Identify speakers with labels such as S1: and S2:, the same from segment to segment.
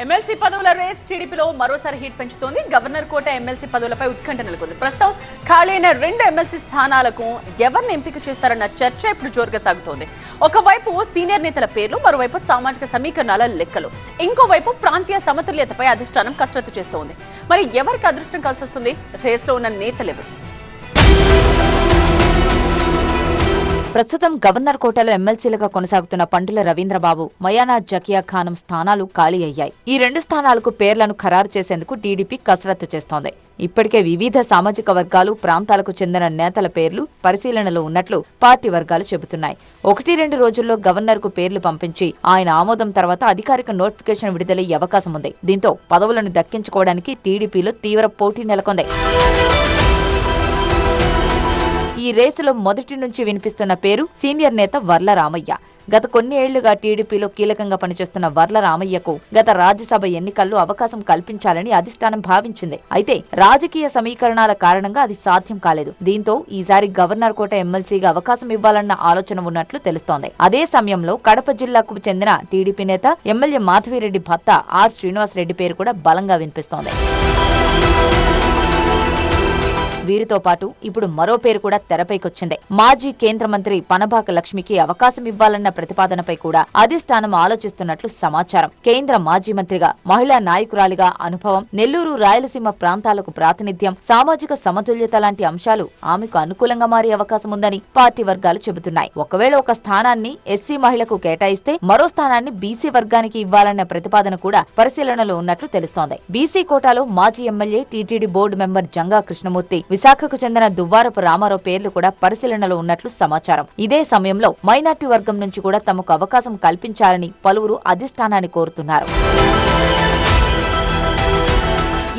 S1: MLC పదవుల race టీడీపీలో మరోసారి హీట్ పెంచుతోంది. గవర్నర్ కోట ఎమ్మెల్సీ పదవులపై ఉత్కంఠ నెలకొంది. ప్రస్తుతం ఖాళీ అయిన 2 ఎమ్మెల్సీ స్థానాలకు ఎవరిని ఎంపిక చేస్తారన్న చర్చ ఇప్పుడు జోరుగా సాగుతోంది. ఒకవైపు సీనియర్ నేతల పేర్లు, మరోవైపు సామాజిక సమీకరణాల లెక్కలు, ఇంకోవైపు ప్రాంతీయ సమతుల్యతపై అధిష్టానం కసరత్తు చేస్తోంది. మరి ఎవరికి అదృష్టం కలిసి వస్తుంది? రేస్లో ఉన్న నేతలెవరు?
S2: ప్రస్తుతం గవర్నర్ కోటలో ఎమ్మెల్సీలుగా కొనసాగుతున్న పండుల రవీంద్రబాబు, మయానా జకియా ఖానం స్థానాలు ఖాళీ అయ్యాయి. ఈ 2 స్థానాలకు పేర్లను ఖరారు చేసేందుకు టీడీపీ కసరత్తు చేస్తోంది. ఇప్పటికే వివిధ సామాజిక వర్గాలు, ప్రాంతాలకు చెందిన నేతల పేర్లు పరిశీలనలో ఉన్నట్లు పార్టీ వర్గాలు చెబుతున్నాయి. 1-2 రోజుల్లో గవర్నర్ కు పేర్లు పంపించి ఆయన ఆమోదం తర్వాత అధికారిక నోటిఫికేషన్ విడుదలయ్యే అవకాశం ఉంది. దీంతో పదవులను దక్కించుకోవడానికి టీడీపీలో తీవ్ర పోటీ నెలకొంది. ఈ రేసులో మొదటి నుంచి వినిపిస్తున్న పేరు సీనియర్ నేత వర్ల రామయ్య. గత కొన్ని ఏళ్లుగా టీడీపీలో కీలకంగా పనిచేస్తున్న వర్ల రామయ్యకు గత రాజ్యసభ ఎన్నికల్లో అవకాశం కల్పించాలని అధిష్టానం భావించింది. అయితే రాజకీయ సమీకరణాల కారణంగా అది సాధ్యం కాలేదు. దీంతో ఈసారి గవర్నర్ కోట ఎమ్మెల్సీగా అవకాశం ఇవ్వాలన్న ఆలోచన ఉన్నట్లు తెలుస్తోంది. అదే సమయంలో కడప జిల్లాకు చెందిన టీడీపీ నేత ఎమ్మెల్యే మాధవిరెడ్డి భర్త ఆర్ శ్రీనివాసరెడ్డి పేరు కూడా బలంగా వినిపిస్తోంది. వీరితో పాటు ఇప్పుడు మరో పేరు కూడా తెరపైకొచ్చింది. మాజీ కేంద్ర మంత్రి పనబాక లక్ష్మికి అవకాశం ఇవ్వాలన్న ప్రతిపాదనపై కూడా అధిష్టానం ఆలోచిస్తున్నట్లు సమాచారం. కేంద్ర మాజీ మంత్రిగా, మహిళా నాయకురాలిగా అనుభవం, నెల్లూరు, రాయలసీమ ప్రాంతాలకు ప్రాతినిధ్యం, సామాజిక సమతుల్యత లాంటి అంశాలు ఆమెకు అనుకూలంగా మారే అవకాశం ఉందని పార్టీ వర్గాలు చెబుతున్నాయి. ఒకవేళ ఒక స్థానాన్ని ఎస్సీ మహిళకు కేటాయిస్తే మరో స్థానాన్ని బీసీ వర్గానికి ఇవ్వాలన్న ప్రతిపాదన కూడా పరిశీలనలో ఉన్నట్లు తెలుస్తోంది. బీసీ కోటాలో మాజీ MLA, TTD board member Janga Krishnamurthy, విశాఖకు చెందిన దువ్వారపు రామారావు పేర్లు కూడా పరిశీలనలో ఉన్నట్లు సమాచారం. ఇదే సమయంలో మైనార్టీ వర్గం నుంచి కూడా తమకు అవకాశం కల్పించాలని పలువురు అధిష్టానాన్ని కోరుతున్నారు.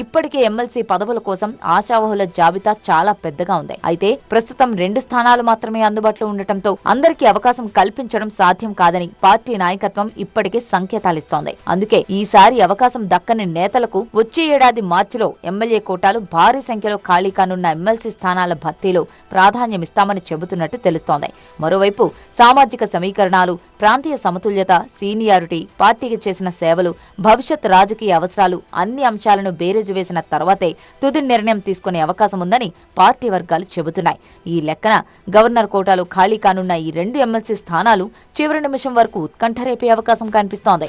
S2: ఇప్పటికే ఎమ్మెల్సీ పదవుల కోసం ఆశావహుల జాబితా చాలా పెద్దగా ఉంది. అయితే ప్రస్తుతం 2 స్థానాలు మాత్రమే అందుబాటులో ఉండటంతో అందరికీ అవకాశం కల్పించడం సాధ్యం కాదని పార్టీ నాయకత్వం ఇప్పటికే సంకేతాలిస్తోంది. అందుకే ఈసారి అవకాశం దక్కని నేతలకు వచ్చే ఏడాది మార్చిలో ఎమ్మెల్యే కోటాలు భారీ సంఖ్యలో ఖాళీ కానున్న ఎమ్మెల్సీ స్థానాల భర్తీలో ప్రాధాన్యమిస్తామని చెబుతున్నట్టు తెలుస్తోంది. మరోవైపు సామాజిక సమీకరణాలు, ప్రాంతీయ సమతుల్యత, సీనియారిటీ, పార్టీకి చేసిన సేవలు, భవిష్యత్ రాజకీయ అవసరాలు అన్ని అంశాలను బేరేజు వేసిన తర్వాతే తుది నిర్ణయం తీసుకునే అవకాశం ఉందని పార్టీ వర్గాలు చెబుతున్నాయి. ఈ లెక్కన గవర్నర్ కోటాలో ఖాళీ కానున్న ఈ 2 ఎమ్మెల్సీ స్థానాలు చివరి నిమిషం వరకు ఉత్కంఠ రేపే అవకాశం కనిపిస్తోంది.